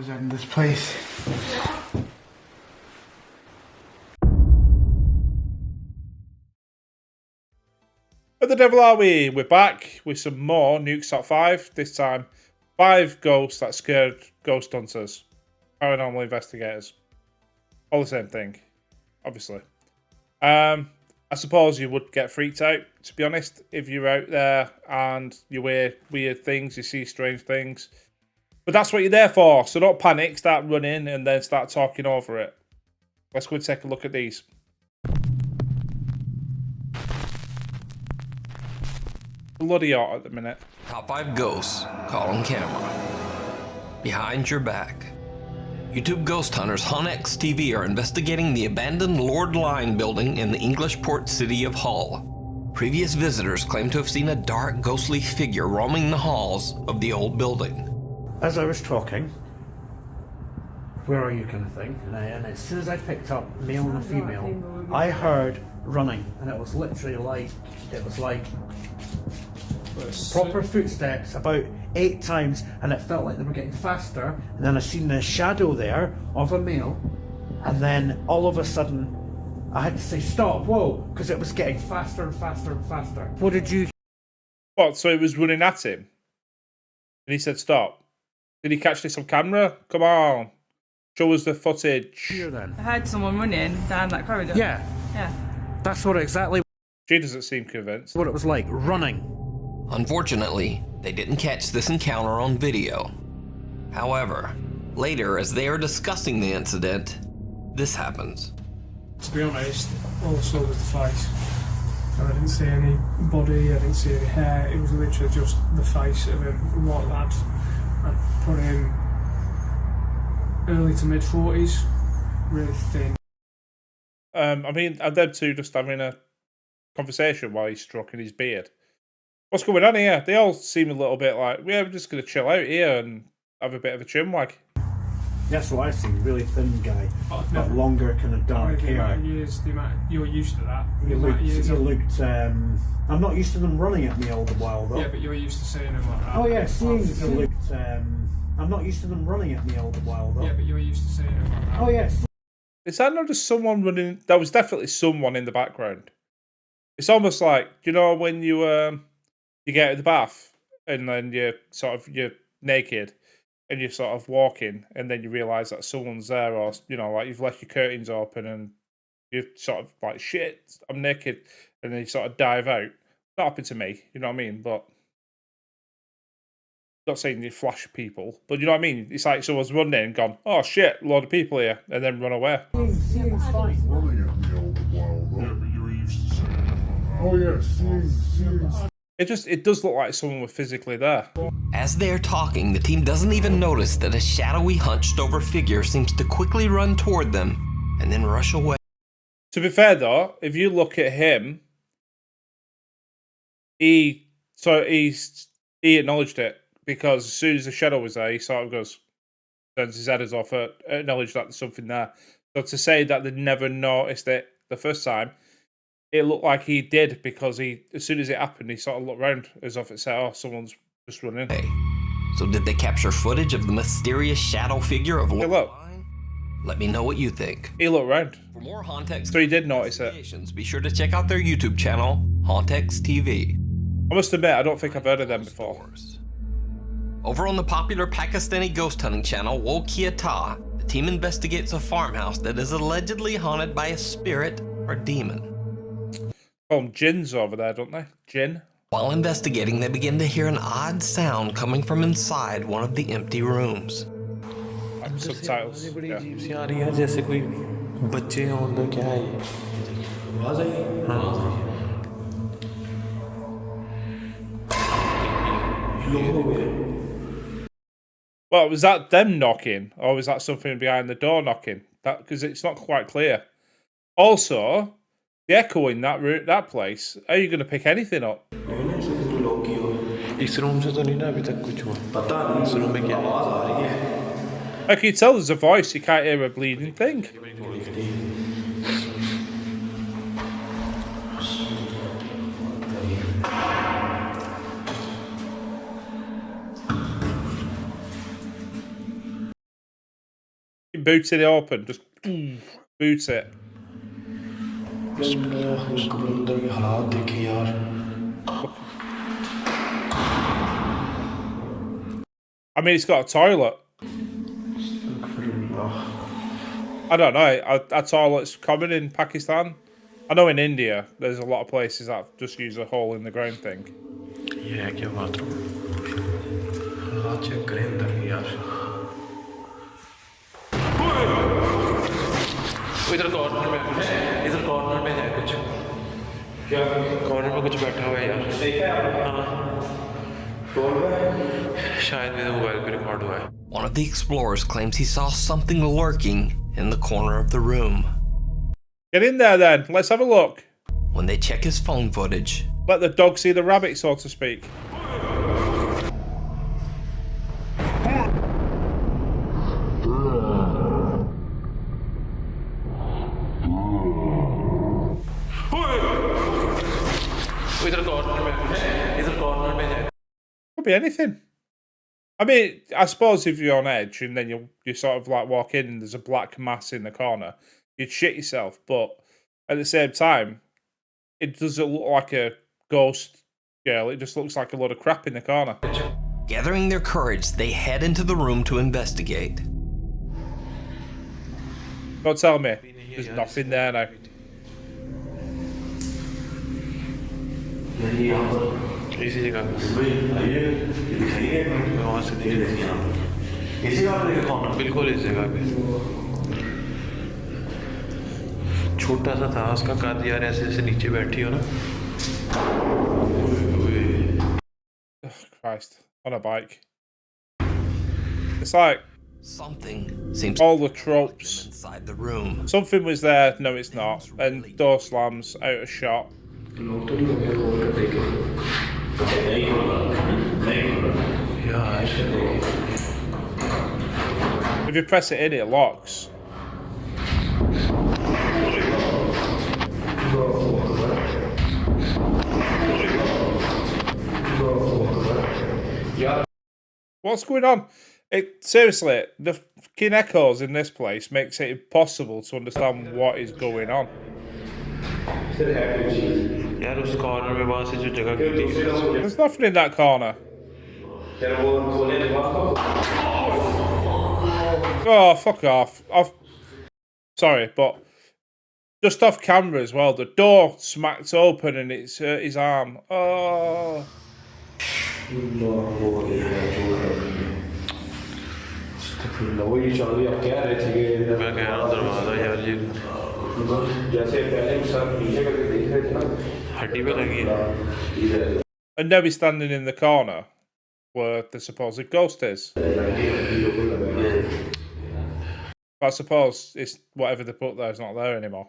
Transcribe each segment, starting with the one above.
was in this place. Where the devil are we? We're back with some more Nukes Top 5. This time, 5 ghosts that scared ghost hunters, paranormal investigators. All the same thing, obviously. I suppose you would get freaked out, to be honest, if you're out there and you hear weird things, you see strange things. But that's what you're there for, so don't panic, start running and then start talking over it. Let's go and take a look at these. Bloody hot at the minute. Top 5 ghosts caught on camera. Behind your back. YouTube ghost hunters Hunex TV are investigating the abandoned Lord Line building in the English port city of Hull. Previous visitors claim to have seen a dark, ghostly figure roaming the halls of the old building. As I was talking, where are you kind of thing, and as soon as I picked up male and a female, I heard running, and it was literally like, proper footsteps about 8 times, and it felt like they were getting faster, and then I seen the shadow there of a male, and then all of a sudden I had to say stop, whoa, because it was getting faster and faster and faster. What did you... What, so he was running at him? And he said stop. Did he catch this on camera? Come on. Show us the footage. hear then? I heard someone running down that corridor. Yeah. Yeah. That's what exactly She doesn't seem convinced. what it was like, running. Unfortunately, they didn't catch this encounter on video. However, later as they are discussing the incident, this happens. To be honest, all I saw was the face. And I didn't see any body, I didn't see any hair, it was literally just the face of him, a white lad. I'd put him early to mid 40s, really thin. I mean, are them two just having a conversation while he's stroking his beard? What's going on here? They all seem a little bit like, yeah, we're just going to chill out here and have a bit of a chinwag. That's what I see, really thin guy, Oh, but no. longer kind of dark The amount hair. of years, you're used to that. He The amount of years looked, I'm not used to them running at me all the while though. yeah, but you're used to seeing him like that. Oh yeah, seeing After he the- looked, I'm not used to them running at me all the while though. Yeah, but you're used to seeing him like that. Oh yeah, Is that not just someone running? There was definitely someone in the background. It's almost like, you know, when you get out of the bath and then you're naked and you're sort of walking and then you realise that someone's there, or, you know, like you've left your curtains open and you're sort of like, shit, I'm naked, and then you sort of dive out. Not happened to me, you know what I mean? But not saying you flash people, but you know what I mean? It's like someone's running and gone, oh shit, a lot of people here, and then run away. seeing's fine. Running at me all the while though. Yeah, but you're used to seeing it. Oh yeah, seeing. It does look like someone was physically there. As they are talking, the team doesn't even notice that a shadowy, hunched-over figure seems to quickly run toward them and then rush away. To be fair though, if you look at him, he acknowledged it, because as soon as the shadow was there, he sort of turns his head off, acknowledged that there's something there. So to say that they never noticed it the first time, it looked like he did, because as soon as it happened, he sort of looked around as if it said, oh, someone's just running. So did they capture footage of the mysterious shadow figure of Lord look. Line? Let me know what you think. He looked around. For more Hauntex So he did notice it. investigations, be sure to check out their YouTube channel, Hauntex TV. I must admit, I don't think I've heard of them before. Over on the popular Pakistani ghost hunting channel, Wo Kia Ta, the team investigates a farmhouse that is allegedly haunted by a spirit or demon. Call them Jinns over there, don't they? Jinn? While investigating, they begin to hear an odd sound coming from inside one of the empty rooms. Like subtitles. बड़ी Yeah. अजीब सी आ रही है, जैसे कोई बच्चे हों अंदर, क्या है ये? आवाज आई? हाँ। Well, was that them knocking, or was that something behind the door knocking? Because it's not quite clear. Also, the echo in that place. How are you going to pick anything up? इस room से तो नहीं ना अभी तक कुछ हुआ, पता नहीं इस रूम में क्या आवाज आ रही है। Like you tell, there's a voice, you can't hear a bleeding thing. booting it open. Just boot it. उसको अंदर के हालात देखे यार. I mean, it's got a toilet. I don't know. A toilet's common in Pakistan. I know in India, there's a lot of places that just use a hole in the ground thing. ये है क्या bathroom? हालात check करें अंदर के यार. इधर corner में है कुछ. क्या? कॉर्नर में कुछ बैठा हुआ है यार. हाँ. शायद मेरे मोबाइल पे रिकॉर्ड हुआ है. One of the explorers claims he saw something lurking in the corner of the room. Get in there then. Let's have a look. When they check his phone footage, Let the dog see the rabbit, so to speak. Could be anything. I mean, I suppose if you're on edge and then you sort of like walk in and there's a black mass in the corner, you'd shit yourself. But at the same time, it doesn't look like a ghost girl. It just looks like a load of crap in the corner. gathering their courage, they head into the room to investigate. Don't tell me there's nothing there now. इसी जगह वहाँ से बिल्कुल इस जगह पे छोटा सा था उसका कद यार ऐसे ऐसे नीचे बैठी हो ना. Oh, Christ, on a bike. It's like Something seems all the tropes. inside the room. Something was there, no it's not. And door slams, out of shot. If you press it in, it locks. What's going on? Seriously, the fucking echoes in this place makes it impossible to understand what is going on. यार उस corner में वहाँ से जो जगह गिरती है There's nothing in that corner. Oh, fuck off. Sorry, but just off camera as well. The door smacked open and it's hurt his arm. Oh. मैं कह रहा हूँ दरवाजा यार ये हड्डी पे लगी है. And now he's standing in the corner where the supposed ghost is. But I suppose it's whatever they put there is not there anymore.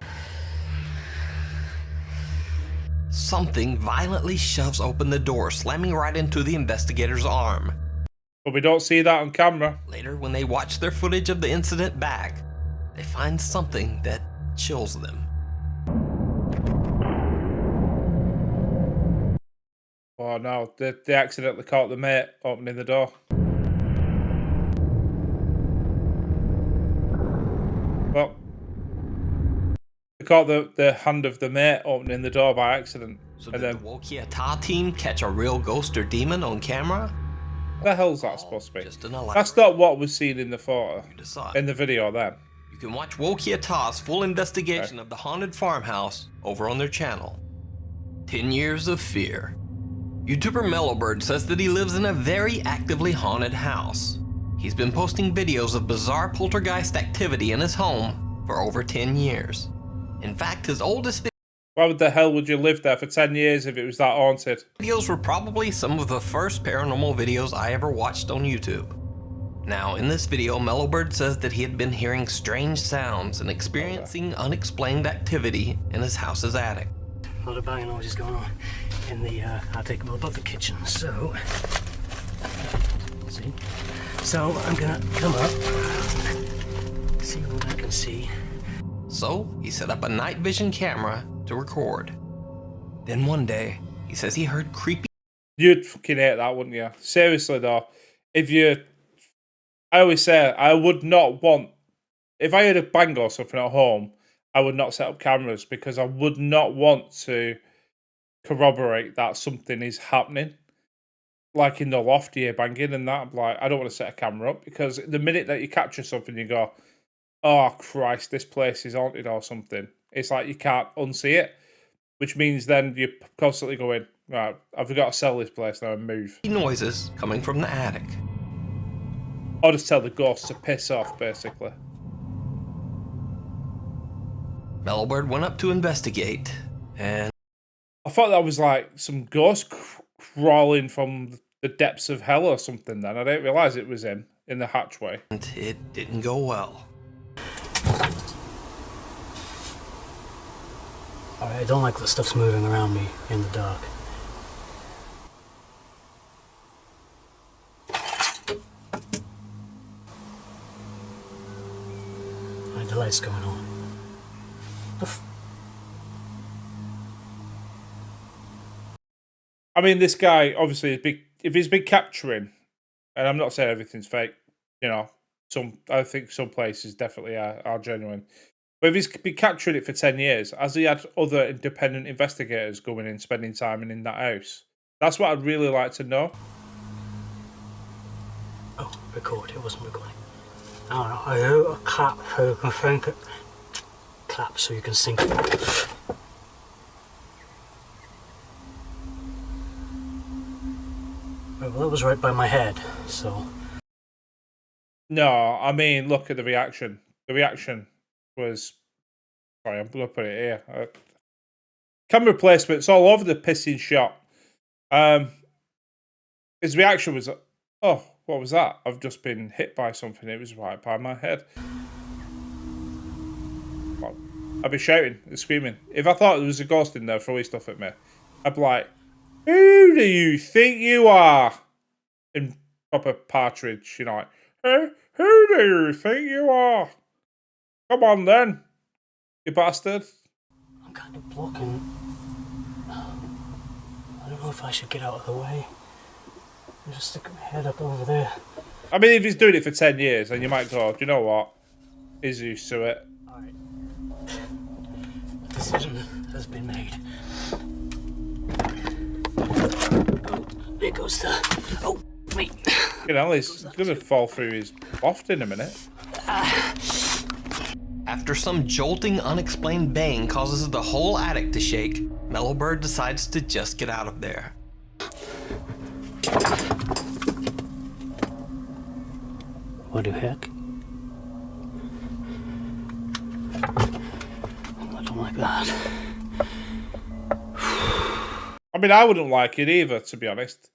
Something violently shoves open the door, slamming right into the investigator's arm. But we don't see that on camera. Later, when they watch their footage of the incident back, they find something that chills them. Oh no, they accidentally caught the mate opening the door. Well, they caught the hand of the mate opening the door by accident. So And did then, the Wokiata team catch a real ghost or demon on camera? what the hell's that supposed to be? Just an elaborate. That's not what was seen in the photo, Decide. in the video then. You can watch Wokiata's full investigation of the haunted farmhouse over on their channel. 10 Years of Fear. YouTuber Mellowbird says that he lives in a very actively haunted house. He's been posting videos of bizarre poltergeist activity in his home for over 10 years. In fact, his oldest Why the hell would you live there for 10 years if it was that haunted? videos were probably some of the first paranormal videos I ever watched on YouTube. Now, in this video, Mellowbird says that he had been hearing strange sounds and experiencing unexplained activity in his house's attic. A lot of banging noises going on in the attic above the kitchen. So, see. So I'm gonna come up, see what I can see. So, he set up a night vision camera to record. Then one day, he says he heard creepy You'd fucking hate that, wouldn't you? Seriously though, I always say I would not want if I heard a bang or something at home, I would not set up cameras because I would not want to corroborate that something is happening. Like in the loft, you hear banging and that. I'm like, I don't want to set a camera up because the minute that you capture something, you go, oh Christ, this place is haunted or something. It's like you can't unsee it, which means then you're constantly going, right, I've got to sell this place now and move. Noises coming from the attic. Or just tell the ghosts to piss off, basically. Mellowbird went up to investigate, and I thought that was like some ghost crawling from the depths of hell or something then. I didn't realise it was him in the hatchway. it didn't go well. Alright, I don't like that stuff's moving around me in the dark. Alright, the light's going on. I mean, this guy, obviously, if he's been capturing, and I'm not saying everything's fake, you know, I think some places definitely are genuine. But if he's been capturing it for 10 years, has he had other independent investigators going in, spending time in that house? That's what I'd really like to know. Oh, record. It wasn't recording. I don't know. I heard a clap so you can think it. Clap so you can sink it. Well, that was right by my head, so... No, I mean, look at the reaction. The reaction was... Sorry, I'm going to put it here. Camera placements all over the pissing shot. His reaction was, oh, what was that? I've just been hit by something. It was right by my head. Well, I'd be shouting and screaming. If I thought there was a ghost in there throwing stuff at me, I'd be like, who do you think you are? In proper Partridge, you know, like, who do you think you are? Come on then, you bastard. I'm kind of blocking. I don't know if I should get out of the way. I'm just sticking my head up over there. I mean, if he's doing it for 10 years, then you might go, do you know what? He's used to it. Alright. The decision has been made. Oh, there goes the... Oh, wait. You know, he's going to fall through his loft in a minute. After some jolting, unexplained bang causes the whole attic to shake, Mellowbird decides to just get out of there. What the heck? I don't like that. I mean, I wouldn't like it either, to be honest.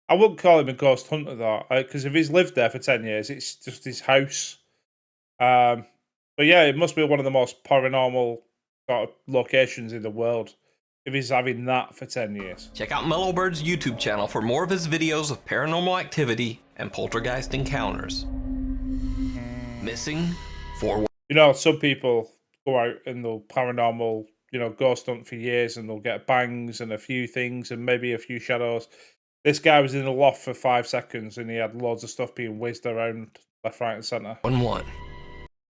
I wouldn't call him a ghost hunter, though, because if he's lived there for 10 years, it's just his house. But yeah, it must be one of the most paranormal sort of locations in the world if he's having that for 10 years. Check out Mellowbird's YouTube channel for more of his videos of paranormal activity and poltergeist encounters. Missing for... You know, some people go out and they'll paranormal, you know, ghost hunt for years and they'll get bangs and a few things and maybe a few shadows. This guy was in the loft for 5 seconds and he had loads of stuff being whizzed around left, right and centre. 1-1.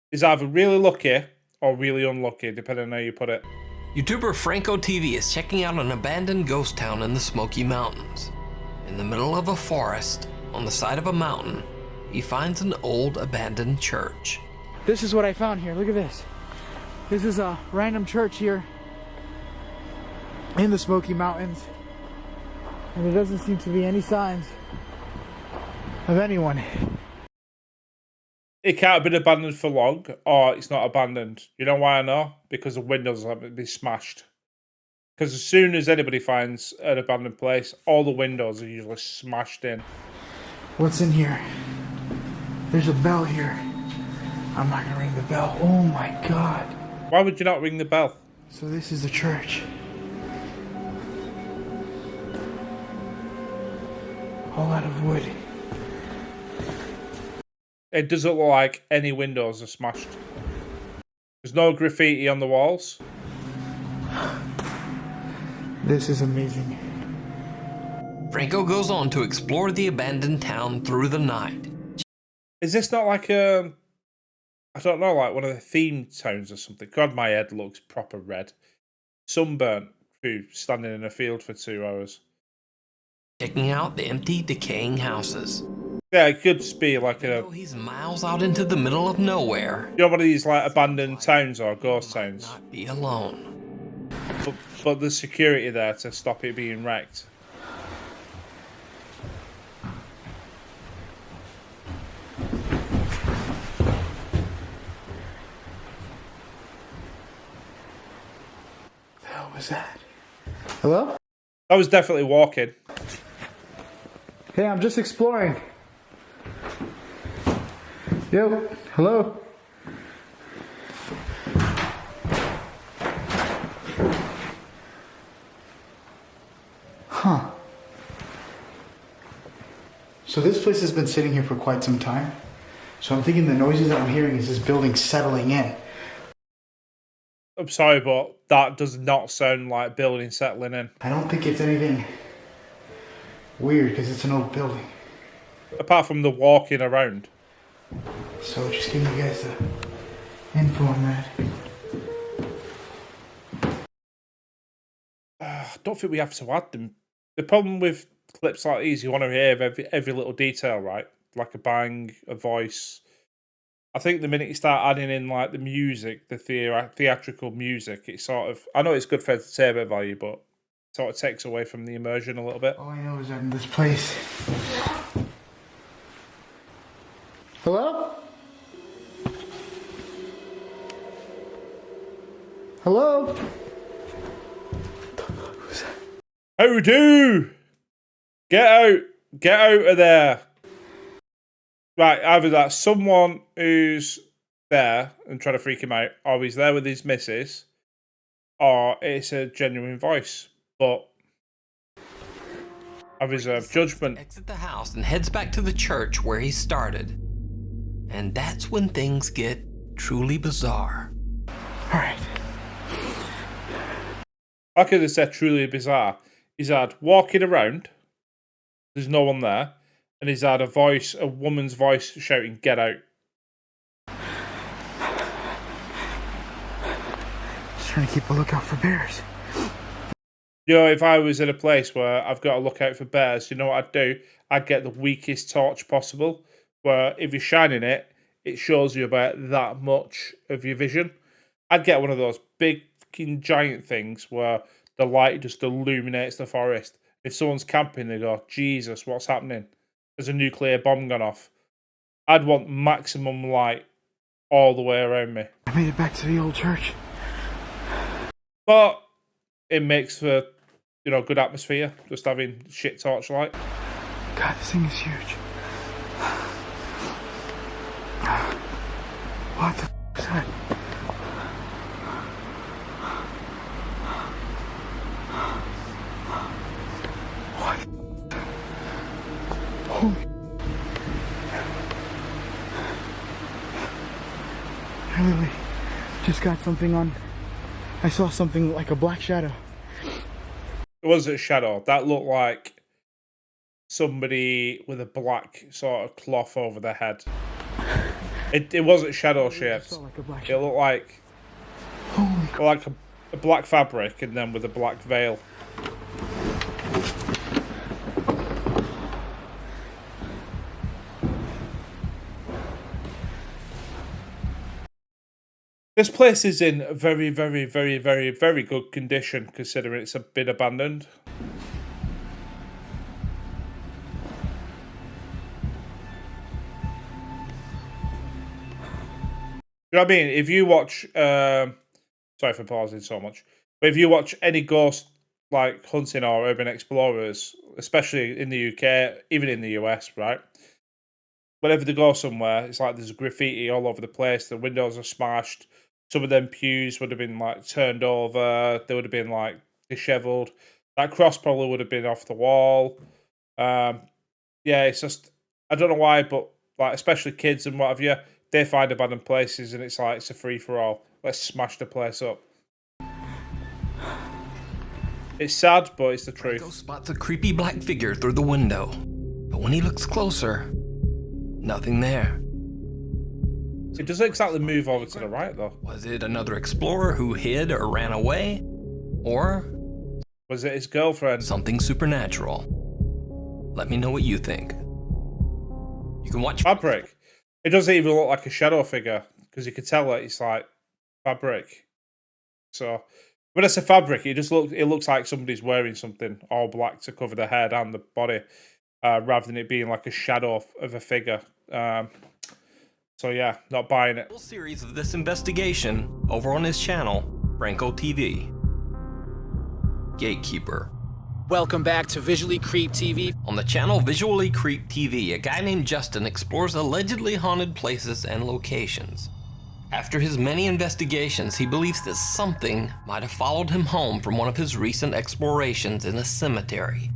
He's either really lucky or really unlucky, depending on how you put it. YouTuber Franco TV is checking out an abandoned ghost town in the Smoky Mountains. In the middle of a forest, on the side of a mountain, he finds an old abandoned church. This is what I found here. Look at this. This is a random church here in the Smoky Mountains. And there doesn't seem to be any signs of anyone. It can't have been abandoned for long, or it's not abandoned. You know why I know? Because the windows have been smashed. Because as soon as anybody finds an abandoned place, all the windows are usually smashed in. What's in here? There's a bell here. I'm not gonna ring the bell. Oh my God. Why would you not ring the bell? So this is the church. All out of wood. It doesn't look like any windows are smashed. There's no graffiti on the walls. This is amazing. Franco goes on to explore the abandoned town through the night. Is this not like a I don't know, like one of the theme tones or something. God, my head looks proper red. Sunburnt through standing in a field for 2 hours. Checking out the empty, decaying houses. Yeah, it could just be like Even though he's miles out into the middle of nowhere, you know, one of these like abandoned towns or ghost towns. not be alone. But there's security there to stop it being wrecked. The hell was that? Hello? I was definitely walking. Hey, I'm just exploring. Yo, hello? Huh. So this place has been sitting here for quite some time. So I'm thinking the noises that I'm hearing is this building settling in. I'm sorry, but that does not sound like building settling in. I don't think it's anything weird because it's an old building. Apart from the walking around. So just giving you guys the info on that. I don't think we have to add them. The problem with clips like these, you want to hear every little detail, right? Like a bang, a voice. I think the minute you start adding in like the music, the theatrical music, it sort of, I know it's good for entertainment value, but it sort of takes away from the immersion a little bit. All I know is that in this place. Hello? Hello? How do? Get out! Get out of there! Right, either that's someone who's there and trying to freak him out, or he's there with his missus, or it's a genuine voice. But I reserve judgment. Exit the house and heads back to the church where he started. And that's when things get truly bizarre. Alright. I could have said truly bizarre. He's had walking around, there's no one there, and he's had a woman's voice shouting, "Get out." Just trying to keep a lookout for bears. You know, if I was in a place where I've got to look out for bears, you know what I'd do? I'd get the weakest torch possible, where if you're shining it, it shows you about that much of your vision. I'd get one of those big fucking giant things where the light just illuminates the forest. If someone's camping, they go, "Jesus, what's happening? There's a nuclear bomb gone off." I'd want maximum light all the way around me. I made it back to the old church. But it makes for, you know, good atmosphere, just having shit torchlight. God, this thing is huge. What the f*** is that? What? Holy. I literally just got something on. I saw something like a black shadow. It wasn't a shadow. That looked like somebody with a black sort of cloth over their head. It wasn't shadow shaped. It looked like a black fabric and then with a black veil. This place is in very, very, very, very, very good condition considering it's been abandoned. You know what I mean? If you watch, sorry for pausing so much, but if you watch any ghost like hunting or urban explorers, especially in the UK, even in the US, right? Whenever they go somewhere, it's like there's graffiti all over the place. The windows are smashed. Some of them pews would have been like turned over. They would have been like disheveled. That cross probably would have been off the wall. Yeah, it's just, I don't know why, but like especially kids and what have you, they find abandoned places and it's like it's a free for all. Let's smash the place up. It's sad, but it's the truth. Rico spots a creepy black figure through the window, but when he looks closer, nothing there. It doesn't exactly move over to the right, though. Was it another explorer who hid or ran away? Or Was it his girlfriend? something supernatural? Let me know what you think. You can watch Fabric. It doesn't even look like a shadow figure, because you can tell that it's like fabric. So when it's a fabric, it looks like somebody's wearing something all black to cover the head and the body, rather than it being like a shadow of a figure. So yeah, not buying it. full series of this investigation over on his channel, Franco TV. Gatekeeper. Welcome back to Visually Creep TV. On the channel Visually Creep TV, a guy named Justin explores allegedly haunted places and locations. After his many investigations, he believes that something might have followed him home from one of his recent explorations in a cemetery.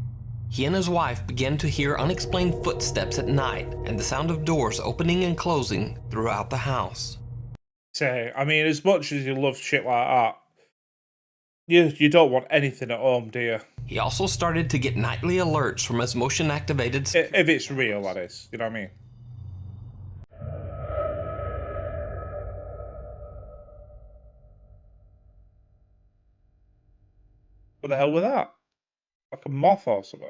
He and his wife began to hear unexplained footsteps at night and the sound of doors opening and closing throughout the house. Say, I mean, as much as you love shit like that, you don't want anything at home, do you? He also started to get nightly alerts from his motion-activated... If it's real, that is. You know what I mean? What the hell was that? Like a moth or something?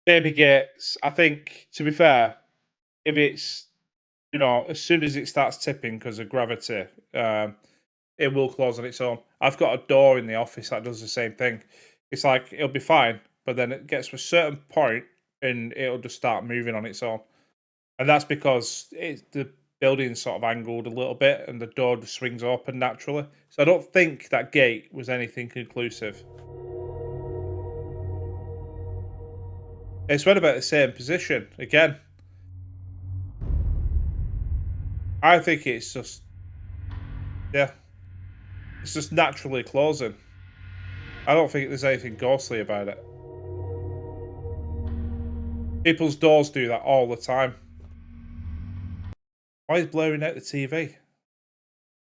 Baby gates, I think, to be fair, if it's, you know, as soon as it starts tipping because of gravity, it will close on its own. I've got a door in the office that does the same thing. It's like, it'll be fine, but then it gets to a certain point and it'll just start moving on its own. And that's because the building's sort of angled a little bit and the door just swings open naturally. So I don't think that gate was anything conclusive. It's right about the same position again. I think it's just, yeah, it's just naturally closing. I don't think there's anything ghostly about it. People's doors do that all the time. Why is blurring out the TV?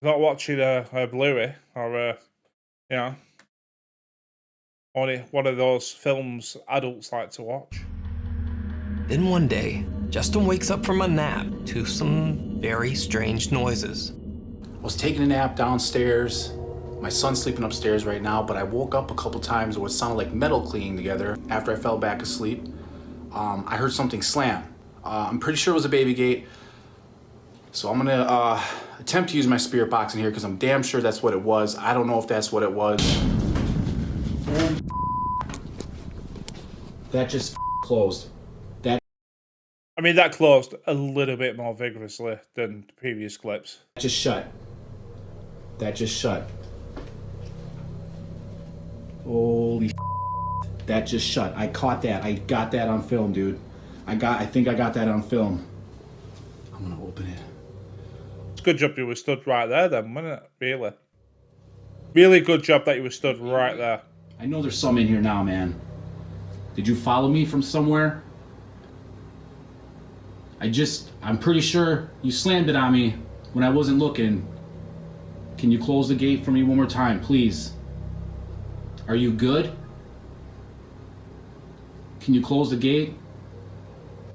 Not watching a Blu-ray or you know, only one of those films adults like to watch. Then one day, Justin wakes up from a nap to some very strange noises. I was taking a nap downstairs. My son's sleeping upstairs right now, but I woke up a couple times with what sounded like metal clinging together. After I fell back asleep, I heard something slam. I'm pretty sure it was a baby gate. So I'm gonna attempt to use my spirit box in here because I'm damn sure that's what it was. I don't know if that's what it was. That just closed. I mean, that closed a little bit more vigorously than the previous clips. That just shut. That just shut. Holy that just shut. I caught that. I got that on film, dude. I think I got that on film. I'm gonna open it. It's a good job you were stood right there then, wasn't it? Really. Really good job that you were stood right there. I know there's some in here now, man. Did you follow me from somewhere? I'm pretty sure you slammed it on me when I wasn't looking. Can you close the gate for me one more time, please? Are you good? Can you close the gate?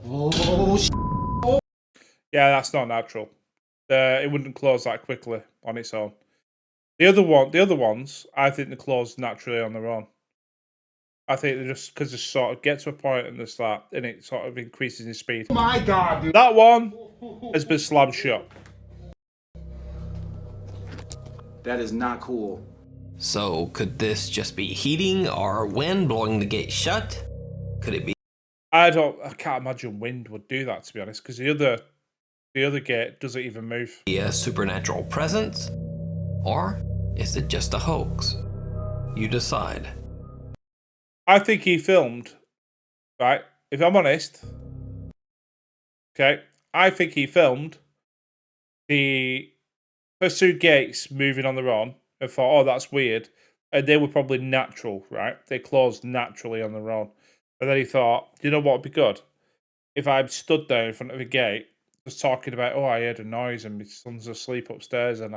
Oh, Yeah, that's not natural. It wouldn't close that quickly on its own. The other ones, I think they close naturally on their own. I think they just because they sort of get to a point and they start, and it sort of increases in speed. oh my God, dude. That one has been slammed shut. That is not cool. So, could this just be heating or wind blowing the gate shut? Could it be I can't imagine wind would do that, to be honest, because the other gate doesn't even move. a supernatural presence? Or is it just a hoax? You decide. I think he filmed, right? If I'm honest, okay, I think he filmed the first two gates moving on their own and thought, oh, that's weird. And they were probably natural, right? They closed naturally on their own. And then he thought, you know what would be good? If I stood there in front of a gate, just talking about, oh, I heard a noise and my son's asleep upstairs, and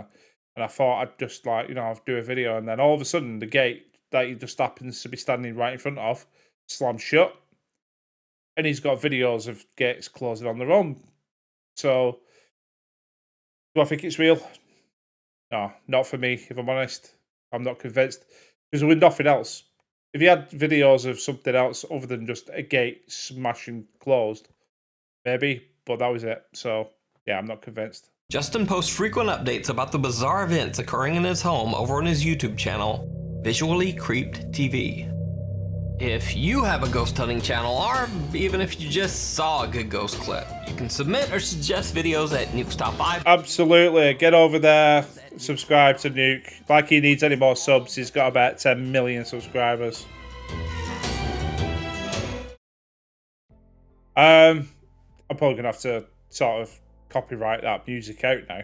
I thought I'd just I'd do a video, and then all of a sudden the gate that he just happens to be standing right in front of slammed shut. And he's got videos of gates closing on their own. So, do I think it's real? No, not for me, if I'm honest. I'm not convinced. Because with nothing else. If you had videos of something else other than just a gate smashing closed, maybe, but that was it. So, yeah, I'm not convinced. Justin posts frequent updates about the bizarre events occurring in his home over on his YouTube channel, Visually Creeped TV. If you have a ghost hunting channel, or even if you just saw a good ghost clip, you can submit or suggest videos at Nukes Top 5. Absolutely. Get over there, subscribe to Nuke. Like he needs any more subs, he's got about 10 million subscribers. I'm probably going to have to sort of copyright that music out now.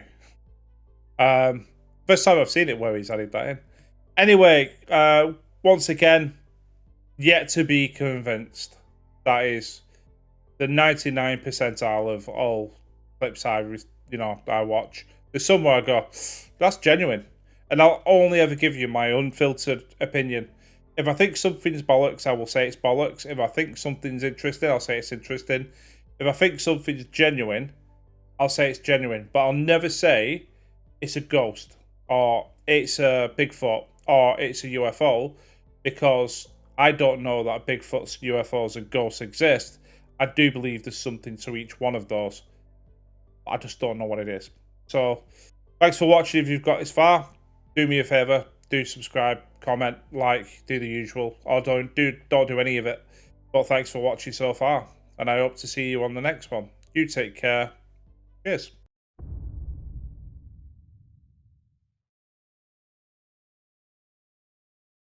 First time I've seen it where he's added that in. Anyway, once again, yet to be convinced. That is the 99 percentile of all clips I watch. There's somewhere I go, that's genuine. And I'll only ever give you my unfiltered opinion. If I think something's bollocks, I will say it's bollocks. If I think something's interesting, I'll say it's interesting. If I think something's genuine, I'll say it's genuine. But I'll never say it's a ghost, or it's a Bigfoot, or it's a UFO, because I don't know that Bigfoots, UFOs, and ghosts exist. I do believe there's something to each one of those. I just don't know what it is. So, thanks for watching. If you've got this far, do me a favour. Do subscribe, comment, like, do the usual. Or don't do any of it. But thanks for watching so far. And I hope to see you on the next one. You take care. Cheers.